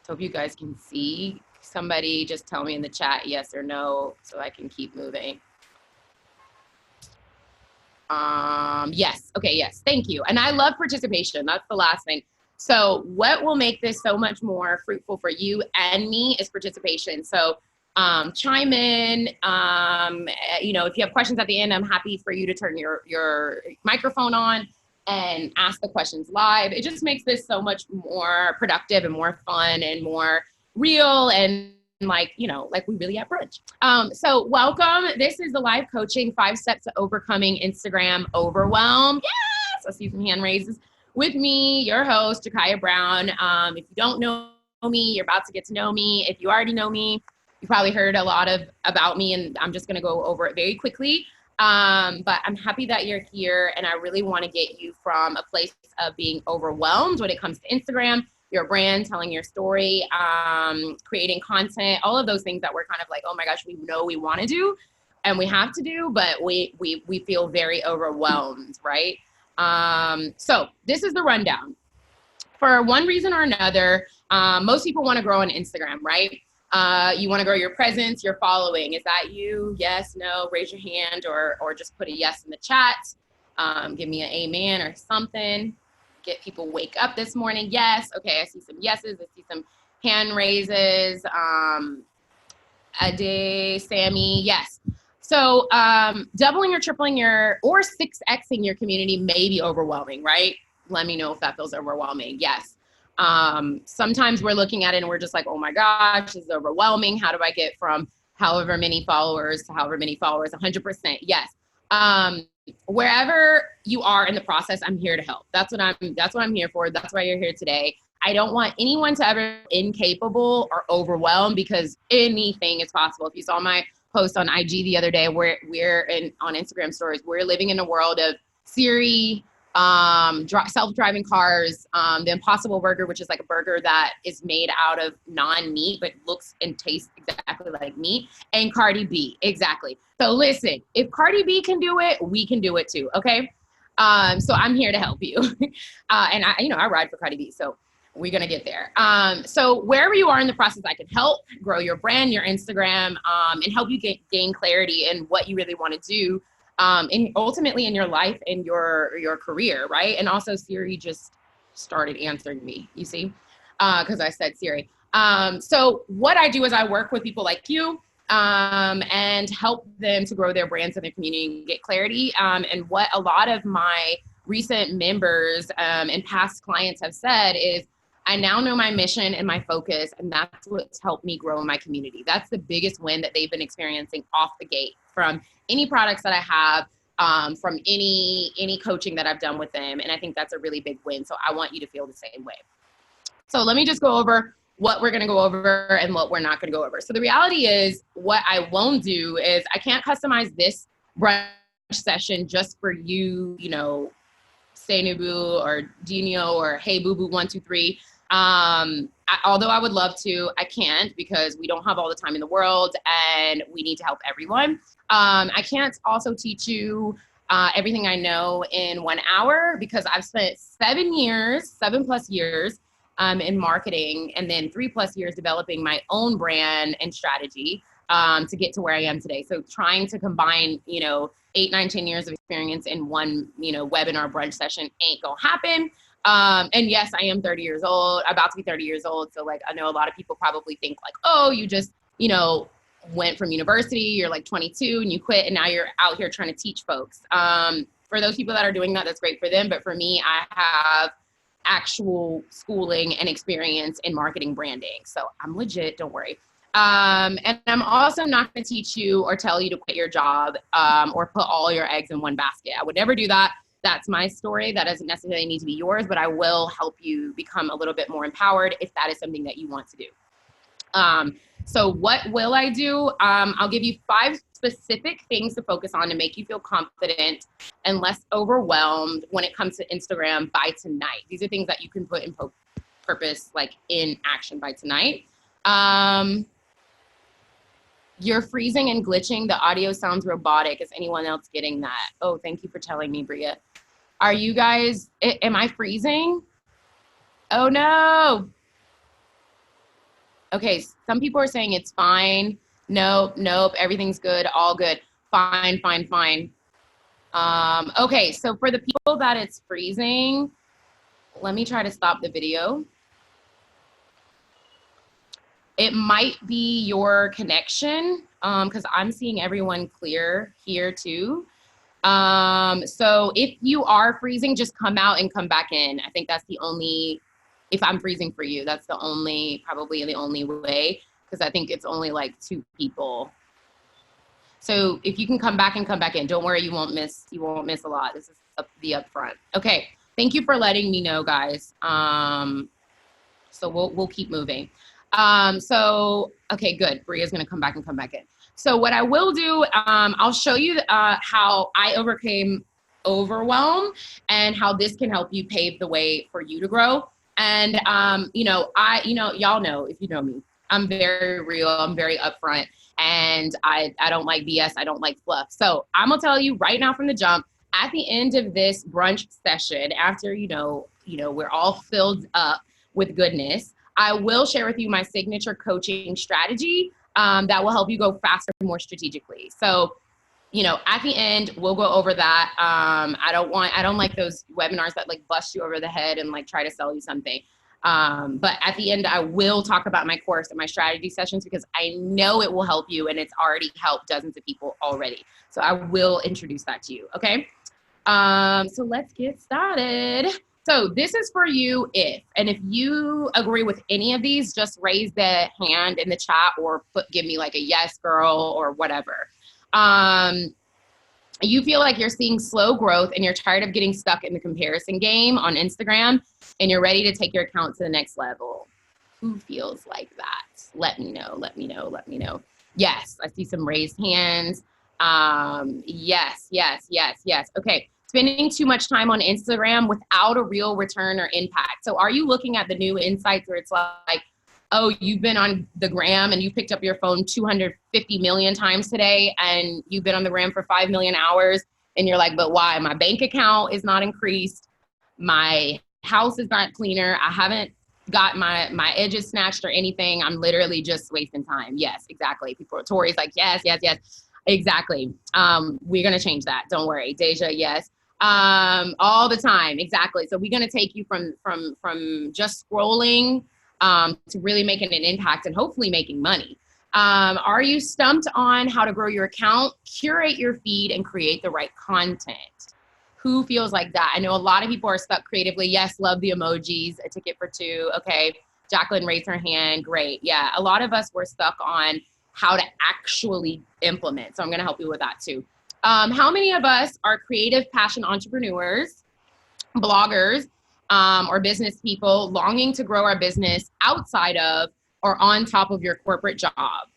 So hope you guys can see. Somebody just tell me in the chat yes or no so I can keep moving. Yes. Okay. Yes. Thank you. And I love participation. That's the last thing. So what will make this so much more fruitful for you and me is participation. So chime in. If you have questions at the end, I'm happy for you to turn your microphone on and ask the questions live. It just makes this so much more productive and more fun and more real and like we really at brunch. So welcome. This is the live coaching 5 steps to overcoming Instagram overwhelm. Yes, I see some hand raises with me, your host, Jakaya Brown. If you don't know me, you're about to get to know me. If you already know me, you probably heard a lot about me, and I'm just going to go over it very quickly. But I'm happy that you're here, and I really want to get you from a place of being overwhelmed when it comes to Instagram, your brand, telling your story, creating content, all of those things that we're kind of like, oh my gosh, we know we want to do and we have to do, but we feel very overwhelmed, right? So this is the rundown. For one reason or another, most people want to grow on Instagram, right? You want to grow your presence, your following. Is that you? Yes, no, raise your hand or just put a yes in the chat. Give me an amen or something. Get people wake up this morning. Yes. Okay. I see some yeses. I see some hand raises. Ade, Sammy. Yes. So doubling or tripling or 6Xing your community may be overwhelming, right? Let me know if that feels overwhelming. Yes. Sometimes we're looking at it and we're just like, oh my gosh, this is overwhelming. How do I get from however many followers to however many followers? 100%. Yes. Wherever you are in the process, I'm here to help. That's what I'm here for. That's why you're here today. I don't want anyone to ever incapable or overwhelmed because anything is possible. If you saw my post on IG the other day, we're on Instagram stories, we're living in a world of Siri, self-driving cars, the Impossible Burger, which is like a burger that is made out of non-meat but looks and tastes exactly like meat, and Cardi B. Exactly. So listen, if Cardi B can do it, we can do it too. Okay. So I'm here to help you. And I ride for Cardi B. So we're going to get there. So wherever you are in the process, I can help grow your brand, your Instagram, and help you gain clarity in what you really want to do. And ultimately in your life and your career, right? And also Siri just started answering me, you see, because I said Siri. So what I do is I work with people like you and help them to grow their brands and their community and get clarity. And what a lot of my recent members and past clients have said is, I now know my mission and my focus, and that's what's helped me grow in my community. That's the biggest win that they've been experiencing off the gate from any products that I have, from any coaching that I've done with them. And I think that's a really big win. So I want you to feel the same way. So let me just go over what we're going to go over and what we're not going to go over. So the reality is what I won't do is I can't customize this brunch session just for you, Say Nubu or Dino or Hey Boo Boo 123. Although I would love to, I can't because we don't have all the time in the world and we need to help everyone. I can't also teach you everything I know in 1 hour because I've spent 7+ years in marketing and then 3+ years developing my own brand and strategy to get to where I am today. So trying to combine, 8, 9, 10 years of experience in one, webinar brunch session ain't gonna happen. And yes, I am 30 years old, about to be 30 years old. So like, I know a lot of people probably think like, oh, you just, went from university, you're like 22 and you quit and now you're out here trying to teach folks. For those people that are doing that, that's great for them. But for me, I have actual schooling and experience in marketing branding. So I'm legit, don't worry. And I'm also not going to teach you or tell you to quit your job or put all your eggs in one basket. I would never do that. That's my story. That doesn't necessarily need to be yours, but I will help you become a little bit more empowered if that is something that you want to do. So what will I do? I'll give you 5 specific things to focus on to make you feel confident and less overwhelmed when it comes to Instagram by tonight. These are things that you can put in purpose, like in action by tonight. You're freezing and glitching. The audio sounds robotic. Is anyone else getting that? Oh, thank you for telling me, Bria. Are you guys, am I freezing? Oh no. Okay, some people are saying it's fine. Nope, nope, everything's good, all good. Fine, fine, fine. Okay, so for the people that it's freezing, let me try to stop the video. It might be your connection, because I'm seeing everyone clear here too. So if you are freezing, just come out and come back in. I think that's the only, if I'm freezing for you, that's the only, probably the only way, because I think it's only like 2 people. So if you can come back and come back in, don't worry, you won't miss a lot. This is the upfront. Okay, thank you for letting me know, guys. So we'll keep moving. So, okay, good. Bria's gonna come back and come back in. So what I will do, I'll show you how I overcame overwhelm and how this can help you pave the way for you to grow. And, y'all know, if you know me, I'm very real, I'm very upfront, and I don't like BS, I don't like fluff. So I'm gonna tell you right now from the jump, at the end of this brunch session, after, we're all filled up with goodness, I will share with you my signature coaching strategy that will help you go faster and more strategically. So, at the end, we'll go over that. I don't like those webinars that like bust you over the head and like try to sell you something. But at the end, I will talk about my course and my strategy sessions because I know it will help you and it's already helped dozens of people already. So I will introduce that to you, okay? So let's get started. So this is for you and if you agree with any of these, just raise the hand in the chat or give me like a yes, girl, or whatever. You feel like you're seeing slow growth and you're tired of getting stuck in the comparison game on Instagram and you're ready to take your account to the next level. Who feels like that? Let me know, let me know, let me know. Yes, I see some raised hands. Yes. Okay. Spending too much time on Instagram without a real return or impact. So are you looking at the new insights where it's like, oh, you've been on the gram and you picked up your phone 250 million times today and you've been on the gram for 5 million hours and you're like, but why? My bank account is not increased. My house is not cleaner. I haven't got my edges snatched or anything. I'm literally just wasting time. Yes, exactly. Tori's like, yes, exactly. We're going to change that. Don't worry. Deja, yes. All the time. Exactly. So we're going to take you from just scrolling to really making an impact and hopefully making money. Are you stumped on how to grow your account, curate your feed, and create the right content? Who feels like that? I know a lot of people are stuck creatively. Yes, love the emojis. A ticket for 2. Okay. Jacqueline raised her hand. Great. Yeah. A lot of us were stuck on how to actually implement. So I'm going to help you with that too. How many of us are creative, passion entrepreneurs, bloggers, or business people longing to grow our business outside of or on top of your corporate job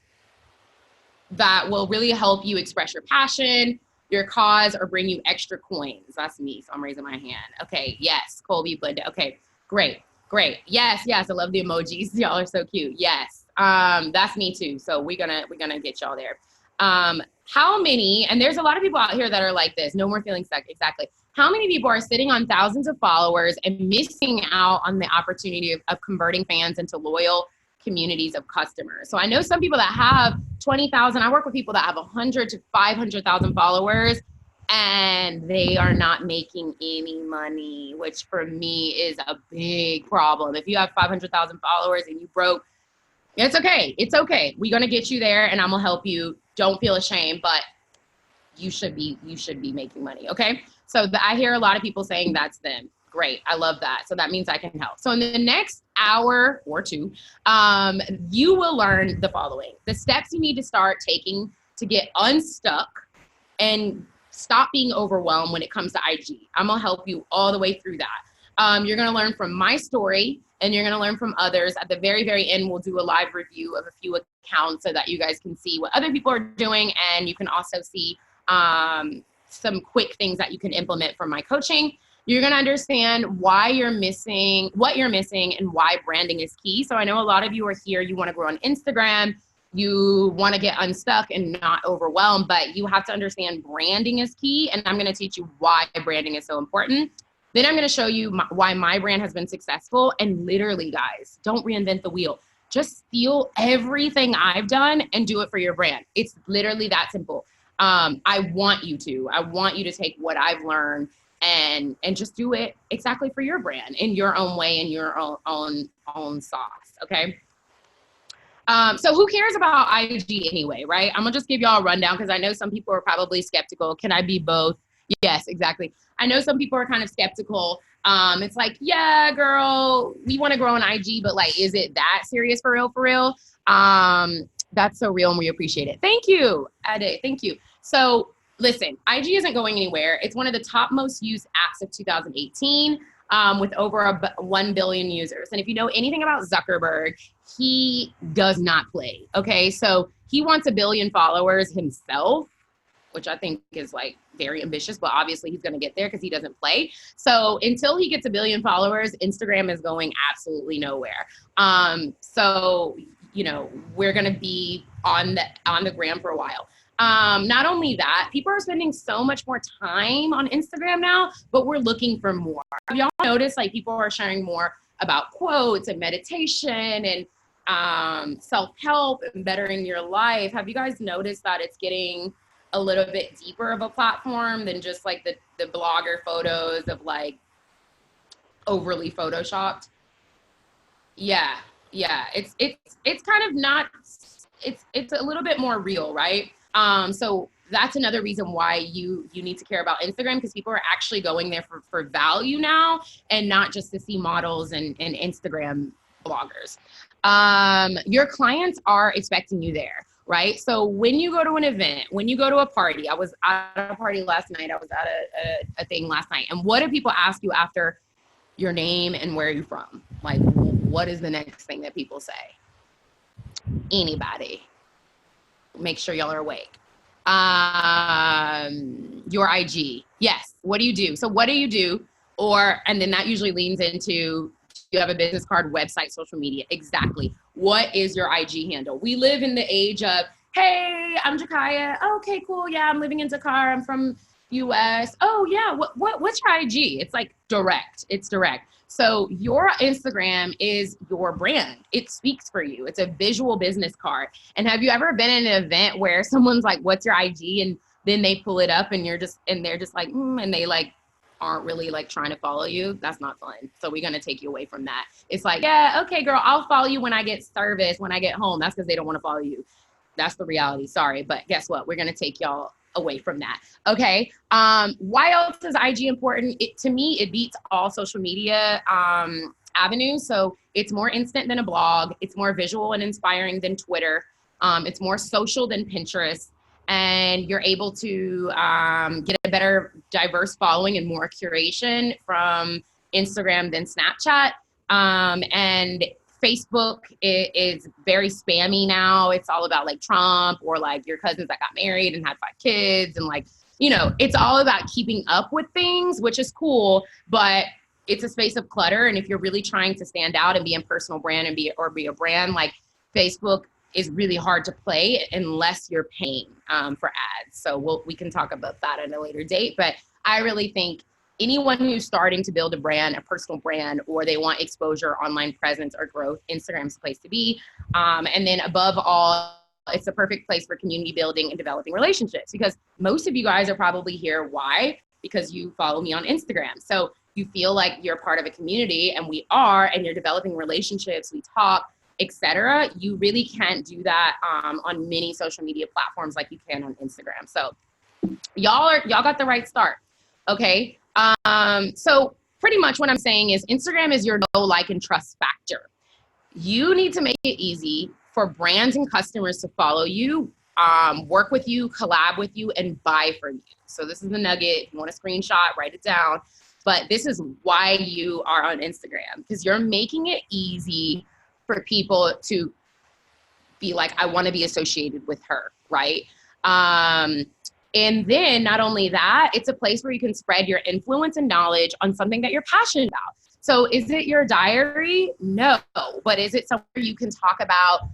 that will really help you express your passion, your cause, or bring you extra coins? That's me, so I'm raising my hand. Okay, yes, Colby, Linda. Okay, great. Yes, I love the emojis. Y'all are so cute. Yes, that's me too. So we're gonna get y'all there. How many, and there's a lot of people out here that are like this, no more feeling stuck, exactly. How many people are sitting on thousands of followers and missing out on the opportunity of converting fans into loyal communities of customers? So I know some people that have 20,000, I work with people that have 100 to 500,000 followers and they are not making any money, which for me is a big problem. If you have 500,000 followers and you broke, it's okay. It's okay. We're going to get you there and I'm going to help you. Don't feel ashamed, but you should be making money. Okay. So I hear a lot of people saying that's them. Great. I love that. So that means I can help. So in the next hour or 2, you will learn the following: the steps you need to start taking to get unstuck and stop being overwhelmed when it comes to IG. I'm going to help you all the way through that. You're going to learn from my story and you're going to learn from others. At the very, very end, we'll do a live review of a few accounts so that you guys can see what other people are doing. And you can also see some quick things that you can implement from my coaching. You're going to understand why you're missing, what you're missing, and why branding is key. So I know a lot of you are here, you want to grow on Instagram, you want to get unstuck and not overwhelmed, but you have to understand branding is key. And I'm going to teach you why branding is so important. Then I'm going to show you why my brand has been successful. And literally, guys, don't reinvent the wheel. just steal everything I've done and do it for your brand. It's literally that simple. I want you to take what I've learned and just do it exactly for your brand in your own way, in your own sauce. Okay. So who cares about IG anyway, right? I'm gonna just give y'all a rundown because I know some people are probably skeptical. Can I be both? Yes, exactly. I know some people are kind of skeptical. It's like, yeah, girl, we want to grow on IG, but like, is it that serious for real? For real? That's so real and we appreciate it. Thank you, Ade. Thank you. So listen, IG isn't going anywhere. It's one of the top most used apps of 2018 with over 1 billion users. And if you know anything about Zuckerberg, he does not play. Okay, so he wants 1 billion followers himself, which I think is like very ambitious, but obviously he's going to get there because he doesn't play. So until he gets 1 billion followers, Instagram is going absolutely nowhere. So, you know, we're going to be on the gram for a while. Not only that, people are spending so much more time on Instagram now, but we're looking for more. Have y'all noticed like people are sharing more about quotes and meditation and self-help and bettering your life? Have you guys noticed that it's getting a little bit deeper of a platform than just like the blogger photos of like overly photoshopped? Yeah. It's kind of not, it's a little bit more real, right? So that's another reason why you need to care about Instagram, because people are actually going there for value now and not just to see models and Instagram bloggers. Your clients are expecting you there, right? So when you go to an event, when you go to a party, I was at a party last night, I was at a thing last night, and what do people ask you after your name and where are you from? Like, what is the next thing that people say? Anybody? Make sure y'all are awake. Your IG. Yes. What do you do? So what do you do? And then that usually leans into, you have a business card, website, social media. Exactly. What is your IG handle? We live in the age of, hey, I'm Jakaya. Okay, cool. Yeah, I'm living in Dakar. I'm from US. Oh yeah. What's your IG? It's like direct. It's direct. So your Instagram is your brand. It speaks for you. It's a visual business card. And have you ever been in an event where someone's like, what's your IG? And then they pull it up and they're just like, and they like aren't really like trying to follow you? That's not fun. So we're going to take you away from that. It's like, yeah, okay, girl, I'll follow you when I get service, when I get home. That's because they don't want to follow you. That's the reality. Sorry. But guess what? We're going to take y'all away from that. Okay. Why else is IG important? To me, it beats all social media avenues. So it's more instant than a blog. It's more visual and inspiring than Twitter. It's more social than Pinterest. And you're able to get a better diverse following and more curation from Instagram than Snapchat. And Facebook is very spammy now. It's all about like Trump or like your cousins that got married and had 5 kids. And like, you know, it's all about keeping up with things, which is cool, but it's a space of clutter. And if you're really trying to stand out and be a personal brand and be a brand, like Facebook is really hard to play unless you're paying for ads. So we can talk about that at a later date. But I really think anyone who's starting to build a brand, a personal brand, or they want exposure, online presence, or growth, Instagram's the place to be. And then above all, it's a perfect place for community building and developing relationships, because most of you guys are probably here. Why? Because you follow me on Instagram. So you feel like you're part of a community, and we are, and you're developing relationships, we talk, etc. You really can't do that on many social media platforms like you can on Instagram. So y'all got the right start. Okay. So pretty much what I'm saying is Instagram is your know, like, and trust factor. You need to make it easy for brands and customers to follow you, work with you, collab with you, and buy from you. So this is the nugget. If you want a screenshot, write it down. But this is why you are on Instagram, because you're making it easy for people to be like, I want to be associated with her, right? And then not only that, it's a place where you can spread your influence and knowledge on something that you're passionate about. So is it your diary? No. But is it somewhere you can talk about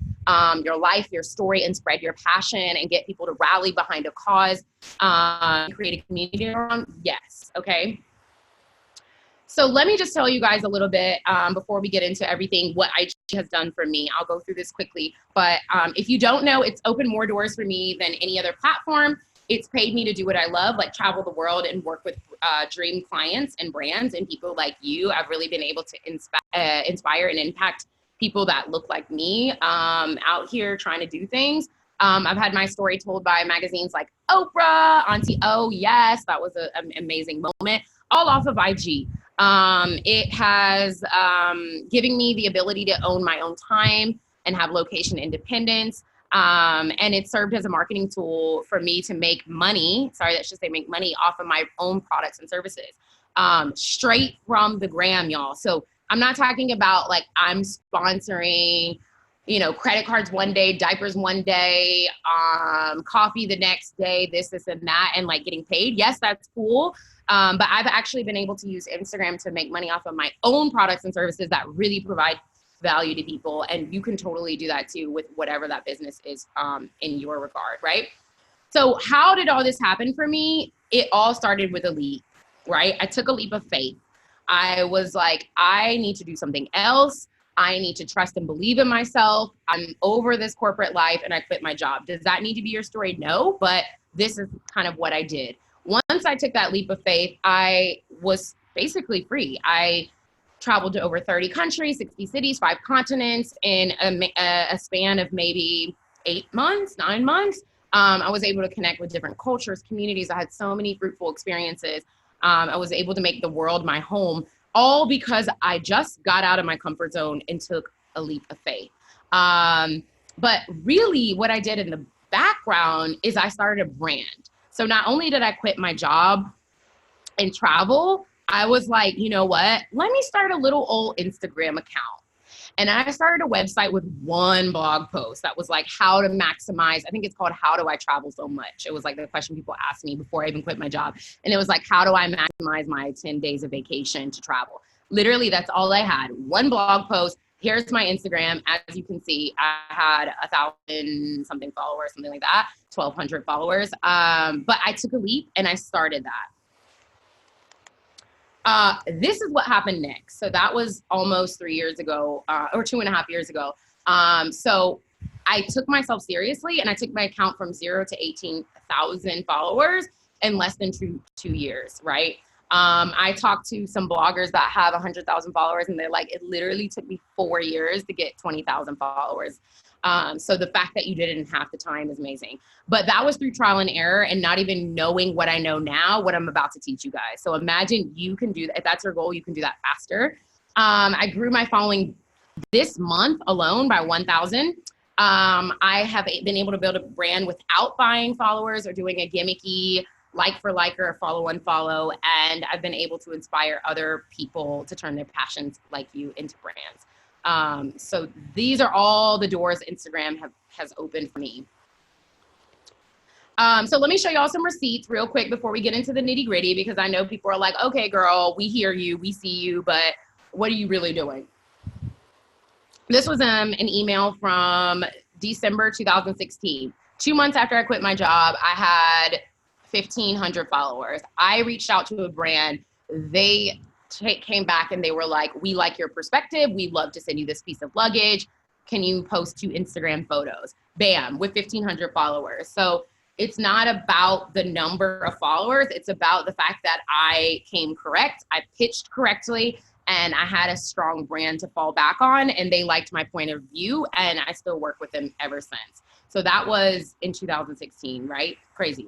your life, your story, and spread your passion and get people to rally behind a cause, create a community around? Yes. Okay. So let me just tell you guys a little bit before we get into everything, what IG has done for me. I'll go through this quickly. But if you don't know, it's opened more doors for me than any other platform. It's paid me to do what I love, like travel the world and work with dream clients and brands and people like you. I've really been able to inspire and impact people that look like me out here trying to do things. I've had my story told by magazines like Oprah, Auntie O, yes, that was an amazing moment, all off of IG. It has given me the ability to own my own time and have location independence. And it served as a marketing tool for me to make money. Sorry, that should say make money off of my own products and services, straight from the gram, y'all. So I'm not talking about like I'm sponsoring, you know, credit cards one day, diapers one day, coffee the next day, this and that, and like getting paid. Yes, that's cool. But I've actually been able to use Instagram to make money off of my own products and services that really provide value to people. And you can totally do that too with whatever that business is in your regard, right? So how did all this happen for me? It all started with a leap, right? I took a leap of faith. I was like, I need to do something else. I need to trust and believe in myself. I'm over this corporate life and I quit my job. Does that need to be your story? No, but this is kind of what I did. Once I took that leap of faith, I was basically free. I traveled to over 30 countries, 60 cities, 5 continents in a span of maybe 8 months, 9 months. I was able to connect with different cultures, communities. I had so many fruitful experiences. I was able to make the world my home, all because I just got out of my comfort zone and took a leap of faith. But really what I did in the background is I started a brand. So not only did I quit my job and travel, I was like, you know what? Let me start a little old Instagram account. And I started a website with one blog post that was like how to maximize, I think it's called How Do I Travel So Much? It was like the question people asked me before I even quit my job. And it was like, how do I maximize my 10 days of vacation to travel? Literally, that's all I had. One blog post. Here's my Instagram. As you can see, I had 1,000 something followers, something like that, 1,200 followers. But I took a leap and I started that. This is what happened next. So that was almost 3 years ago, or 2.5 years ago. So I took myself seriously and I took my account from 0 to 18,000 followers in less than two years, right? I talked to some bloggers that have 100,000 followers and they're like, it literally took me 4 years to get 20,000 followers. So the fact that you did it in half the time is amazing. But that was through trial and error and not even knowing what I know now, what I'm about to teach you guys. So imagine you can do that. If that's your goal, you can do that faster. I grew my following this month alone by 1,000. I have been able to build a brand without buying followers or doing a gimmicky like for liker or follow unfollow. And I've been able to inspire other people to turn their passions like you into brands. So these are all the doors Instagram has opened for me. So let me show y'all some receipts real quick before we get into the nitty gritty, because I know people are like, okay, girl, we hear you, we see you, but what are you really doing? This was an email from December 2016. 2 months after I quit my job, I had 1,500 followers. I reached out to a brand. They came back and they were like, we like your perspective. We'd love to send you this piece of luggage. Can you post 2 Instagram photos? Bam, with 1,500 followers. So it's not about the number of followers. It's about the fact that I came correct. I pitched correctly and I had a strong brand to fall back on, and they liked my point of view, and I still work with them ever since. So that was in 2016, right? Crazy.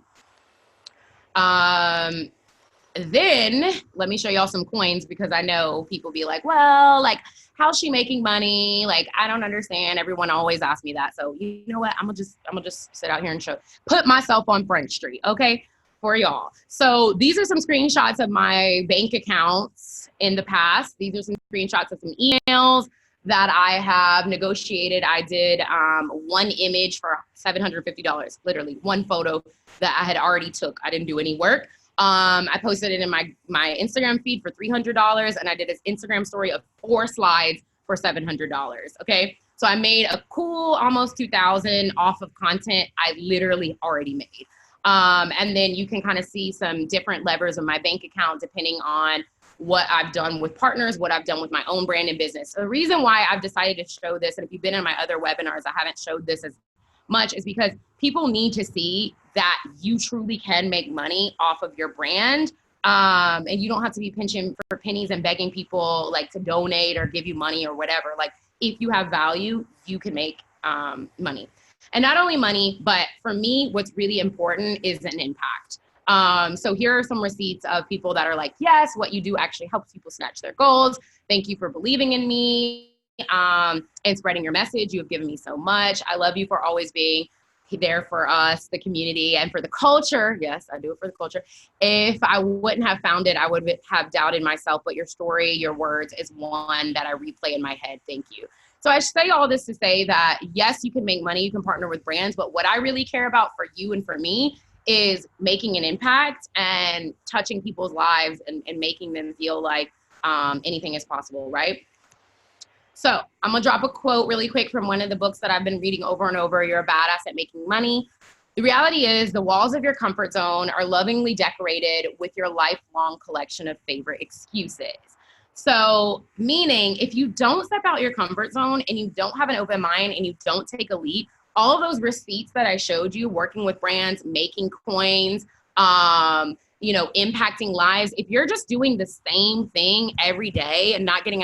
Then let me show y'all some coins, because I know people be like, well, like, how's she making money? Like, I don't understand. Everyone always asks me that. So you know what? I'm gonna just sit out here and put myself on Front Street, okay, for y'all. So these are some screenshots of my bank accounts in the past. These are some screenshots of some emails that I have negotiated. I did one image for $750, literally one photo that I had already took. I didn't do any work. I posted it in my Instagram feed for $300, and I did this Instagram story of 4 slides for $700. Okay, so I made a cool almost 2,000 off of content I literally already made. And then you can kind of see some different levers of my bank account depending on what I've done with partners, what I've done with my own brand and business. So the reason why I've decided to show this, and if you've been in my other webinars, I haven't showed this as much, is because people need to see that you truly can make money off of your brand. And you don't have to be pinching for pennies and begging people like to donate or give you money or whatever. Like if you have value, you can make money. And not only money, but for me, what's really important is an impact. So here are some receipts of people that are like, yes, what you do actually helps people snatch their goals. Thank you for believing in me and spreading your message. You have given me so much. I love you for always being there for us, the community, and for the culture. Yes, I do it for the culture. If I wouldn't have found it, I would have doubted myself, but your story, your words is one that I replay in my head. Thank you. So I say all this to say that, yes, you can make money, you can partner with brands, but what I really care about for you and for me is making an impact and touching people's lives and making them feel like anything is possible, right? So I'm gonna drop a quote really quick from one of the books that I've been reading over and over. You're a badass at making money. The reality is the walls of your comfort zone are lovingly decorated with your lifelong collection of favorite excuses. So meaning if you don't step out your comfort zone and you don't have an open mind and you don't take a leap, all of those receipts that I showed you, working with brands, making coins, impacting lives, if you're just doing the same thing every day and not getting out